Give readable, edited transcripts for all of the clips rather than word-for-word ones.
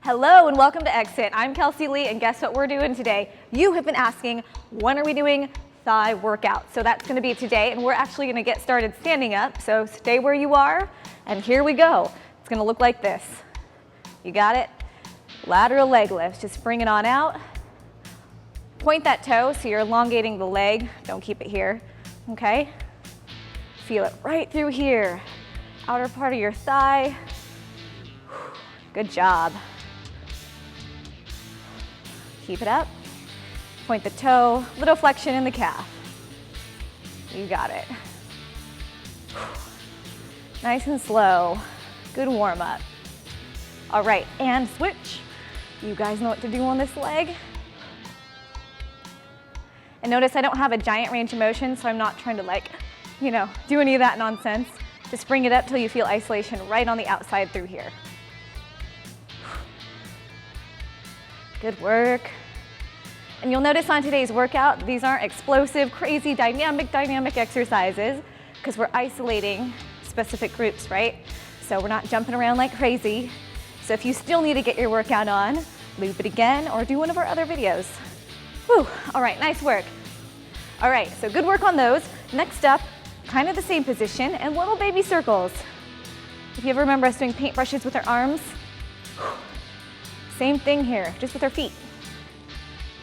Hello and welcome to XFIT. I'm Kelsey Lee, and guess what we're doing today? You have been asking, when are we doing thigh workout? So that's gonna be today, and we're actually gonna get started standing up. So stay where you are, and here we go. It's gonna look like this. You got it? Lateral leg lifts, just bring it on out. Point that toe so you're elongating the leg. Don't keep it here, okay? Feel it right through here. Outer part of your thigh. Good job. Keep it up. Point the toe, little flexion in the calf. You got it. Nice and slow. Good warm up. All right, and switch. You guys know what to do on this leg. And notice I don't have a giant range of motion, so I'm not trying to do any of that nonsense. Just bring it up till you feel isolation right on the outside through here. Good work. And you'll notice on today's workout, these aren't explosive, crazy, dynamic exercises because we're isolating specific groups, right? So we're not jumping around like crazy. So if you still need to get your workout on, loop it again or do one of our other videos. Whew, all right, nice work. All right, so good work on those. Next up, kind of the same position and little baby circles. If you ever remember us doing paintbrushes with our arms, same thing here, just with our feet.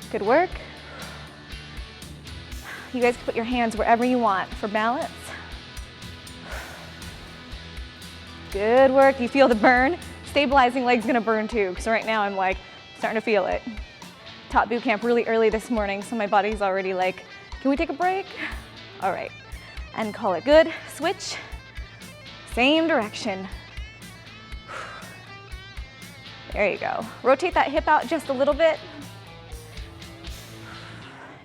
Good work. You guys can put your hands wherever you want for balance. Good work. You feel the burn? Stabilizing leg's gonna burn too, because right now I'm starting to feel it. Taught boot camp really early this morning, so my body's already like, can we take a break? All right, and call it good. Switch, same direction. There you go. Rotate that hip out just a little bit.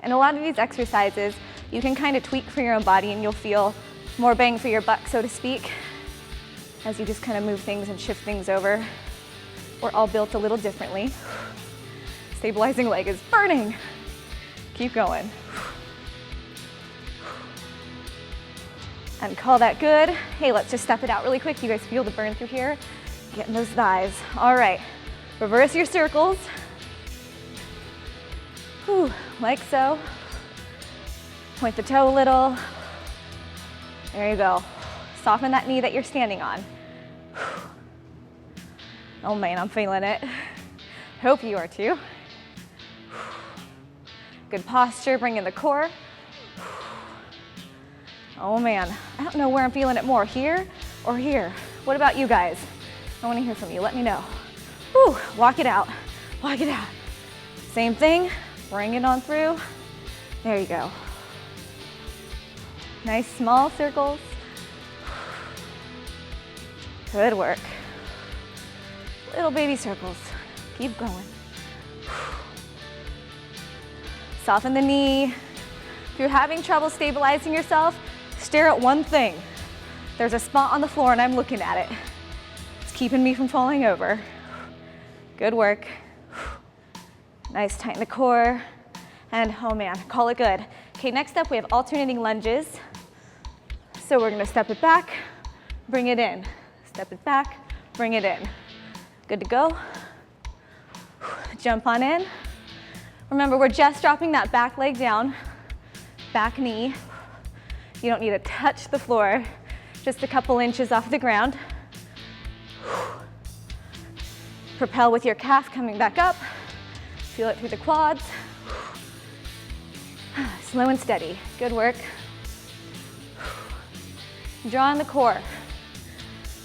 And a lot of these exercises, you can kind of tweak for your own body and you'll feel more bang for your buck, so to speak, as you just kind of move things and shift things over. We're all built a little differently. Stabilizing leg is burning. Keep going. And call that good. Hey, let's just step it out really quick. You guys feel the burn through here? Getting those thighs. All right, reverse your circles. Whew, like so. Point the toe a little. There you go. Soften that knee that you're standing on. Oh man, I'm feeling it. Hope you are too. Good posture, bring in the core. Oh man, I don't know where I'm feeling it more, here or here. What about you guys? I want to hear from you, let me know. Whew, walk it out, walk it out. Same thing, bring it on through. There you go. Nice small circles. Good work. Little baby circles, keep going. Soften the knee. If you're having trouble stabilizing yourself, stare at one thing. There's a spot on the floor and I'm looking at it. It's keeping me from falling over. Good work. Nice, tighten the core. And oh man, call it good. Okay, next up we have alternating lunges. So we're gonna step it back, bring it in. Step it back, bring it in. Good to go. Jump on in. Remember, we're just dropping that back leg down, back knee. You don't need to touch the floor, just a couple inches off the ground. Propel with your calf coming back up. Feel it through the quads. Slow and steady, good work. Draw in the core.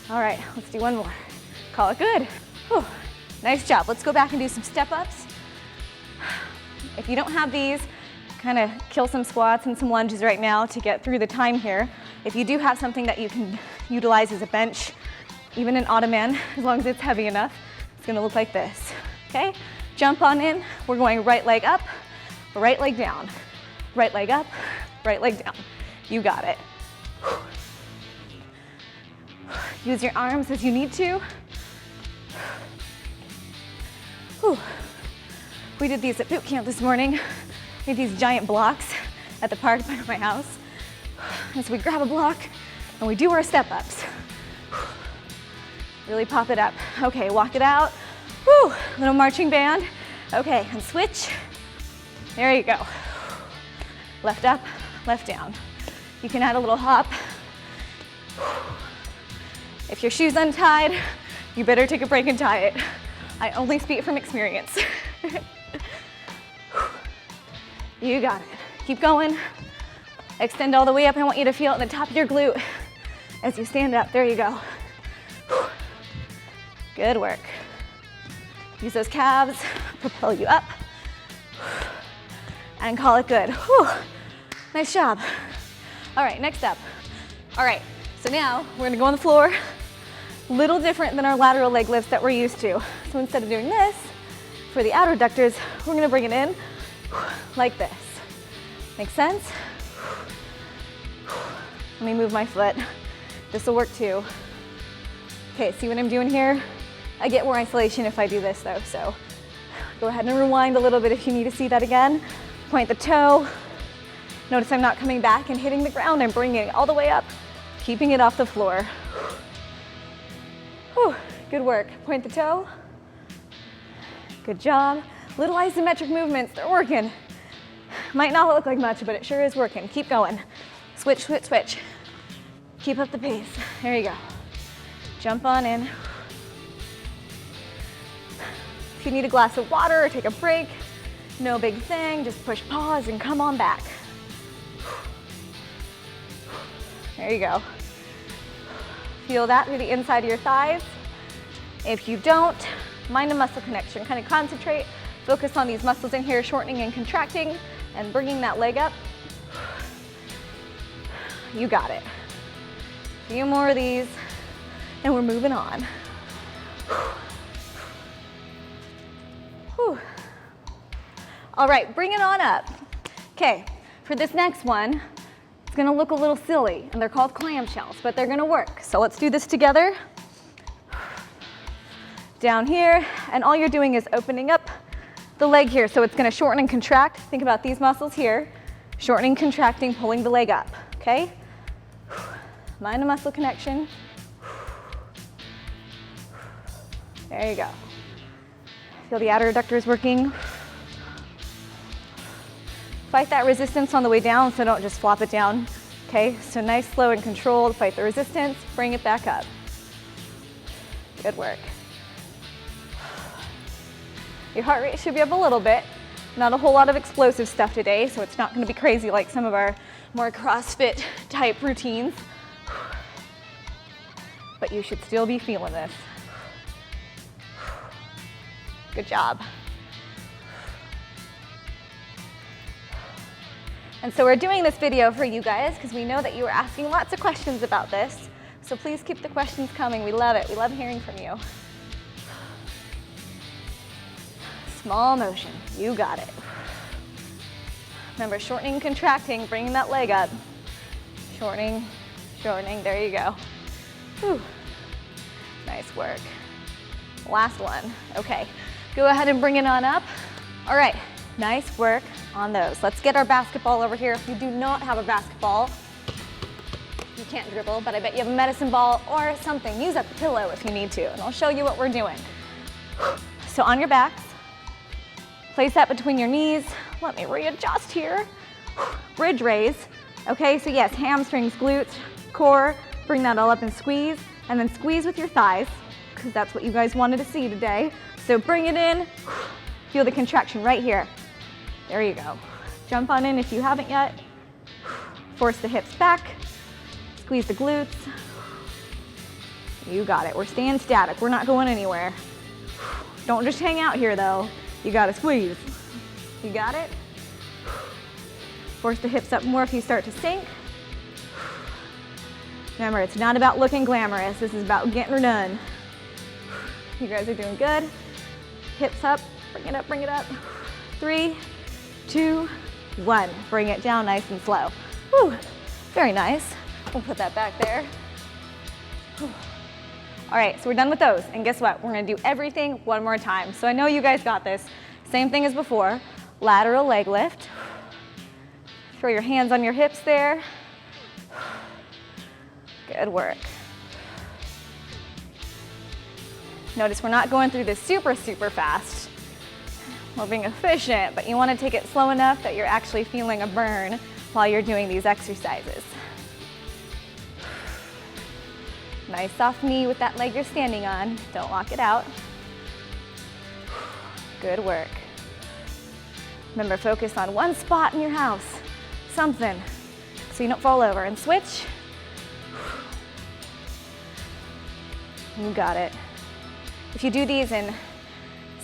All right, let's do one more. Call it good. Whew. Nice job. Let's go back and do some step-ups. If you don't have these, kind of kill some squats and some lunges right now to get through the time here. If you do have something that you can utilize as a bench, even an ottoman, as long as it's heavy enough, it's gonna look like this, okay? Jump on in. We're going right leg up, right leg down. Right leg up, right leg down. You got it. Use your arms as you need to. Whew. We did these at boot camp this morning. We had these giant blocks at the park by my house. And so we grab a block and we do our step-ups. Really pop it up. Okay, walk it out. Whew. little marching band. Okay, and switch. There you go. Left up, left down. You can add a little hop. If your shoe's untied, you better take a break and tie it. I only speak from experience. You got it. Keep going. Extend all the way up. I want you to feel it at the top of your glute as you stand up. There you go. Good work. Use those calves, propel you up, and call it good. Whew. Nice job. All right, next up. All right, so now we're gonna go on the floor. Little different than our lateral leg lifts that we're used to. So instead of doing this, for the outer adductors, we're gonna bring it in like this. Make sense? Let me move my foot. This will work too. Okay, see what I'm doing here? I get more isolation if I do this though, so go ahead and rewind a little bit if you need to see that again. Point the toe. Notice I'm not coming back and hitting the ground. I'm bringing it all the way up, keeping it off the floor. Whew, good work. Point the toe. Good job. Little isometric movements, they're working. Might not look like much, but it sure is working. Keep going. Switch, switch, switch. Keep up the pace. There you go. Jump on in. If you need a glass of water or take a break, no big thing, just push pause and come on back. There you go. Feel that through the inside of your thighs. If you don't, mind a muscle connection. Kind of concentrate, focus on these muscles in here, shortening and contracting, and bringing that leg up. You got it. A few more of these, and we're moving on. Whew. All right, bring it on up. Okay, for this next one, it's gonna look a little silly, and they're called clamshells, but they're gonna work. So let's do this together. Down here, and all you're doing is opening up the leg here, so it's gonna shorten and contract. Think about these muscles here, shortening, contracting, pulling the leg up, okay? Mind a muscle connection. There you go. Feel the outer adductors working. Fight that resistance on the way down, so don't just flop it down. Okay, so nice, slow, and controlled. Fight the resistance, bring it back up. Good work. Your heart rate should be up a little bit. Not a whole lot of explosive stuff today, so it's not gonna be crazy like some of our more CrossFit type routines. But you should still be feeling this. Good job. And so we're doing this video for you guys because we know that you were asking lots of questions about this. So please keep the questions coming. We love it. We love hearing from you. Small motion. You got it. Remember, shortening, contracting, bringing that leg up. Shortening, shortening. There you go. Whew. Nice work. Last one. Okay. Go ahead and bring it on up. All right. Nice work on those. Let's get our basketball over here. If you do not have a basketball, you can't dribble, but I bet you have a medicine ball or something. Use up the pillow if you need to, and I'll show you what we're doing. So on your backs, place that between your knees. Let me readjust here. Bridge raise. Okay, so yes, hamstrings, glutes, core, bring that all up and squeeze, and then squeeze with your thighs, because that's what you guys wanted to see today. So bring it in, feel the contraction right here. There you go. Jump on in if you haven't yet. Force the hips back, squeeze the glutes. You got it. We're staying static. We're not going anywhere. Don't just hang out here though. You gotta squeeze. You got it? Force the hips up more if you start to sink. Remember, it's not about looking glamorous. This is about getting her done. You guys are doing good. Hips up, bring it up, bring it up. 3, 2, 1. Bring it down nice and slow. Whew. Very nice. We'll put that back there. Whew. All right, so we're done with those. And guess what? We're gonna do everything one more time. So I know you guys got this. Same thing as before. Lateral leg lift. Throw your hands on your hips there. Good work. Notice we're not going through this super fast. We're being efficient, but you want to take it slow enough that you're actually feeling a burn while you're doing these exercises. Nice soft knee with that leg you're standing on. Don't lock it out. Good work. Remember, focus on one spot in your house, something, so you don't fall over. And switch. You got it. If you do these in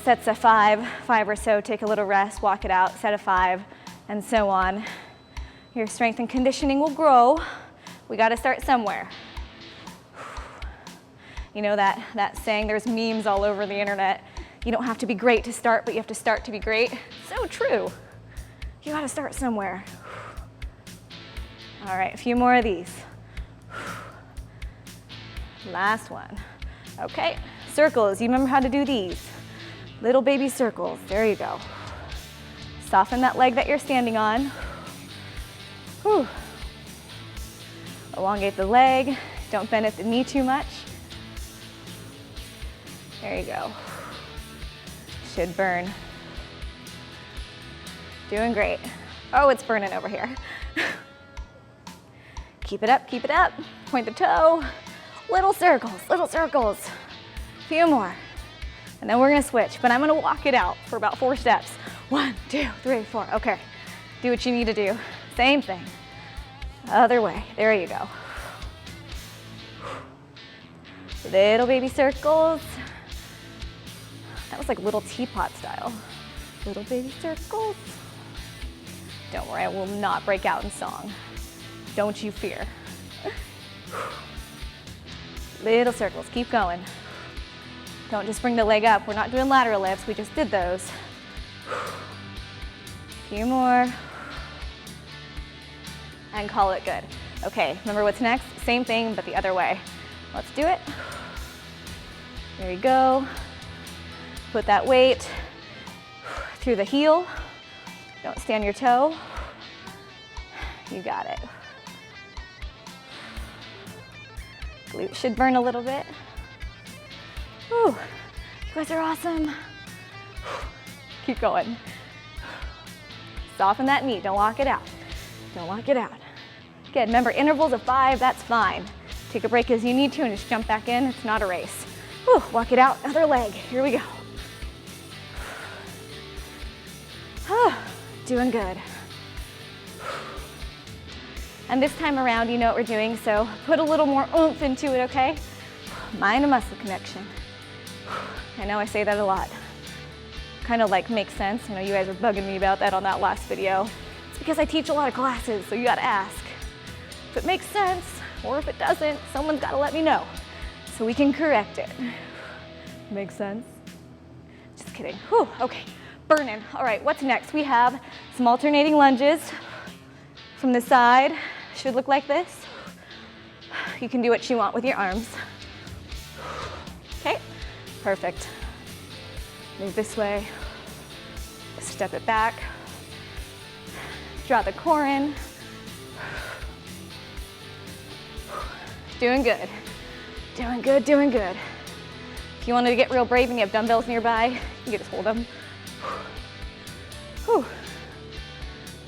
sets of five or so, take a little rest, walk it out, set of 5, and so on. Your strength and conditioning will grow. We got to start somewhere. You know that saying, there's memes all over the internet. You don't have to be great to start, but you have to start to be great. So true. You got to start somewhere. All right, a few more of these. Last one. Okay, circles. You remember how to do these. Little baby circles. There you go. Soften that leg that you're standing on. Whew. Elongate the leg. Don't bend at the knee too much. There you go. Should burn. Doing great. Oh, it's burning over here. Keep it up, keep it up. Point the toe. Little circles, little circles. A few more. And then we're gonna switch, but I'm gonna walk it out for about 4 steps. 1, 2, 3, 4. Okay, do what you need to do. Same thing. Other way, there you go. Little baby circles. That was like little teapot style. Little baby circles. Don't worry, I will not break out in song. Don't you fear. Little circles, keep going. Don't just bring the leg up. We're not doing lateral lifts, we just did those. A few more. And call it good. Okay, remember what's next? Same thing, but the other way. Let's do it. There you go. Put that weight through the heel. Don't stand your toe. You got it. Glute should burn a little bit. Whew. You guys are awesome. Keep going. Soften that knee, don't lock it out. Don't lock it out. Good, remember intervals of 5, that's fine. Take a break as you need to and just jump back in, it's not a race. Whew. Walk it out, other leg, here we go. Doing good. And this time around, you know what we're doing, so put a little more oomph into it, okay? Mind and muscle connection. I know I say that a lot. Kind of like makes sense. I know you guys are bugging me about that on that last video. It's because I teach a lot of classes, so you gotta ask. If it makes sense, or if it doesn't, someone's gotta let me know so we can correct it. Makes sense? Just kidding. Whew, okay, burning. All right, what's next? We have some alternating lunges from the side. Should look like this. You can do what you want with your arms. Okay, perfect. Move this way. Step it back. Draw the core in. Doing good. Doing good, doing good. If you wanted to get real brave and you have dumbbells nearby, you can just hold them. Whew.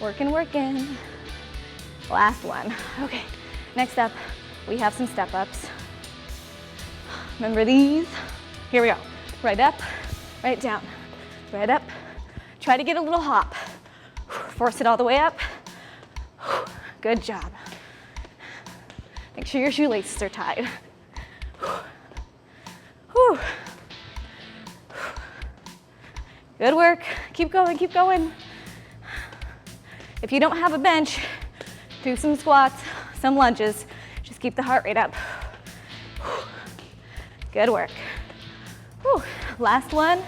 Working, working. Last one. Okay, next up, we have some step-ups. Remember these? Here we go. Right up, right down, right up. Try to get a little hop. Force it all the way up. Good job. Make sure your shoelaces are tied. Whew. Good work. Keep going, keep going. If you don't have a bench, do some squats, some lunges. Just keep the heart rate up. Good work. Whew. Last one.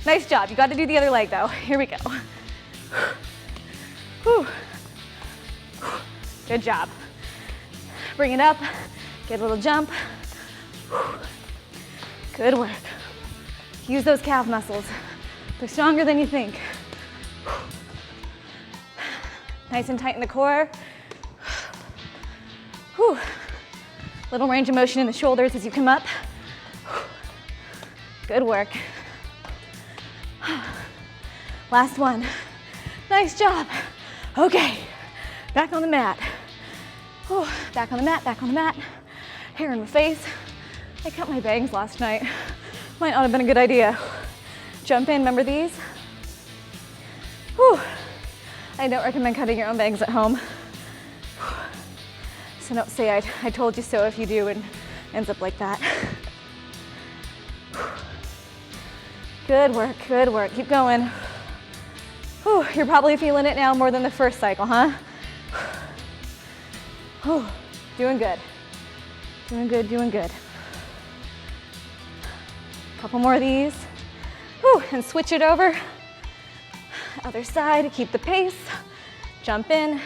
Nice job. You got to do the other leg though. Here we go. Whew. Good job. Bring it up. Get a little jump. Good work. Use those calf muscles. They're stronger than you think. Nice and tight in the core. Whew. Little range of motion in the shoulders as you come up. Good work. Last one. Nice job. Okay, back on the mat. Whew. Back on the mat, back on the mat. Hair in the face. I cut my bangs last night. Might not have been a good idea. Jump in, remember these? Whew. I don't recommend cutting your own bangs at home. So don't say I told you so if you do and ends up like that. Good work, good work. Keep going. Whew. You're probably feeling it now more than the first cycle, huh? Whew. Doing good. Doing good, doing good. Couple more of these. Whew. And switch it over. Other side, keep the pace. Jump in.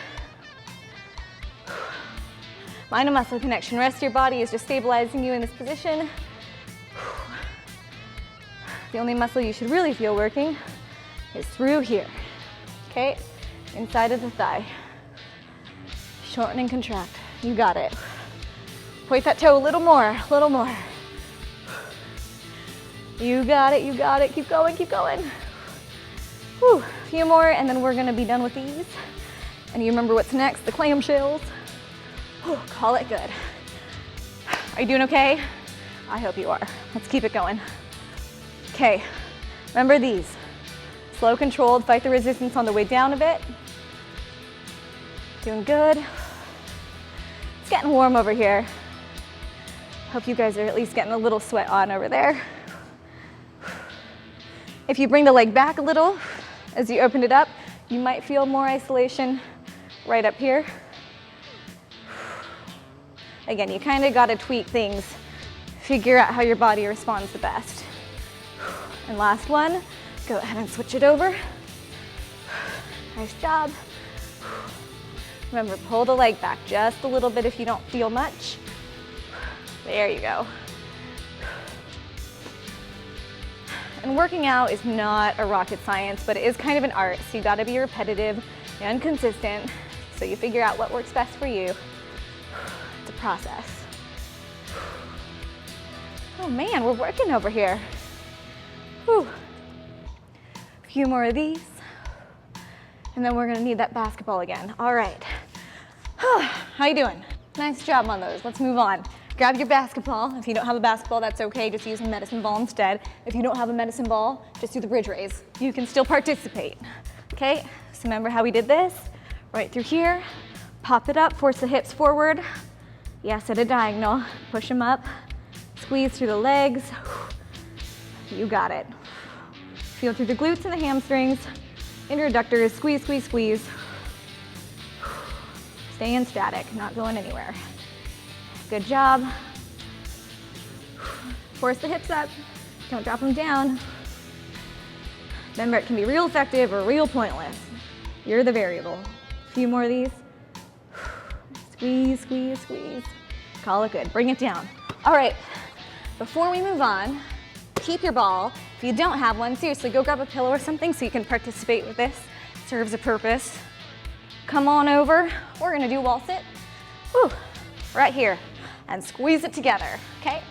Mind and muscle connection. Rest of your body is just stabilizing you in this position. The only muscle you should really feel working is through here. Okay? Inside of the thigh. Shorten and contract. You got it. Point that toe a little more, a little more. You got it, you got it. Keep going, keep going. Whew. A few more and then we're gonna be done with these. And you remember what's next, the clamshells. Whew. Call it good. Are you doing okay? I hope you are. Let's keep it going. Okay, remember these. Slow, controlled, fight the resistance on the way down a bit. Doing good. It's getting warm over here. Hope you guys are at least getting a little sweat on over there. If you bring the leg back a little as you open it up, you might feel more isolation right up here. Again, you kind of got to tweak things, figure out how your body responds the best. And last one, go ahead and switch it over. Nice job. Remember, pull the leg back just a little bit if you don't feel much. There you go. And working out is not a rocket science, but it is kind of an art, so you gotta be repetitive and consistent so you figure out what works best for you. It's a process. Oh man, we're working over here. Whew. A few more of these, and then we're gonna need that basketball again. All right. How you doing? Nice job on those. Let's move on. Grab your basketball. If you don't have a basketball, that's okay. Just use a medicine ball instead. If you don't have a medicine ball, just do the bridge raise. You can still participate. Okay, so remember how we did this? Right through here, pop it up, force the hips forward. Yes, at a diagonal. Push them up, squeeze through the legs. You got it. Feel through the glutes and the hamstrings, introductors, squeeze, squeeze, squeeze. Staying static, not going anywhere. Good job. Force the hips up, don't drop them down. Remember, it can be real effective or real pointless. You're the variable. A few more of these. Squeeze, squeeze, squeeze. Call it good, bring it down. All right, before we move on, keep your ball. If you don't have one, seriously, go grab a pillow or something so you can participate with this. Serves a purpose. Come on over. We're gonna do wall sit. Whew. Right here. And squeeze it together, okay?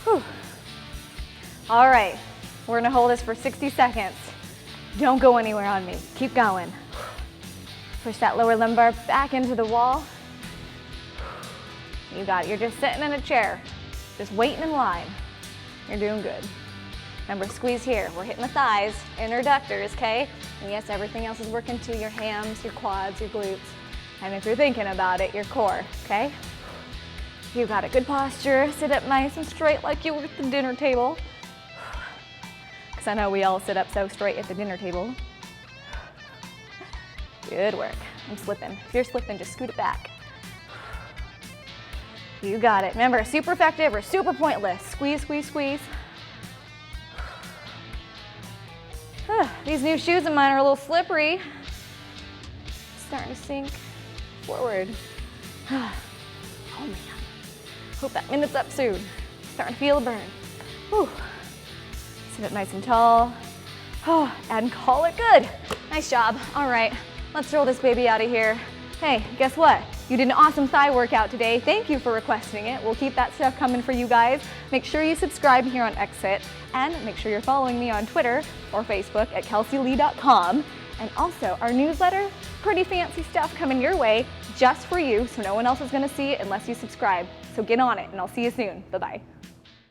Whew. All right, we're gonna hold this for 60 seconds. Don't go anywhere on me, keep going. Push that lower lumbar back into the wall. You got it, you're just sitting in a chair, just waiting in line. You're doing good. Remember, squeeze here. We're hitting the thighs, introductors, okay? And yes, everything else is working too, your hams, your quads, your glutes. And if you're thinking about it, your core, okay? You got a good posture. Sit up nice and straight like you were at the dinner table. Because I know we all sit up so straight at the dinner table. Good work. I'm slipping. If you're slipping, just scoot it back. You got it. Remember, super effective or super pointless. Squeeze, squeeze, squeeze. These new shoes of mine are a little slippery. Starting to sink forward. Oh man. Hope that minute's up soon. Starting to feel the burn. Whew. Sit up nice and tall. Oh, and call it good. Nice job. All right, let's roll this baby out of here. Hey, guess what? You did an awesome thigh workout today. Thank you for requesting it. We'll keep that stuff coming for you guys. Make sure you subscribe here on XFIT, and make sure you're following me on Twitter or Facebook at kelseylee.com. And also our newsletter, pretty fancy stuff coming your way just for you, so no one else is gonna see it unless you subscribe. So get on it, and I'll see you soon. Bye-bye.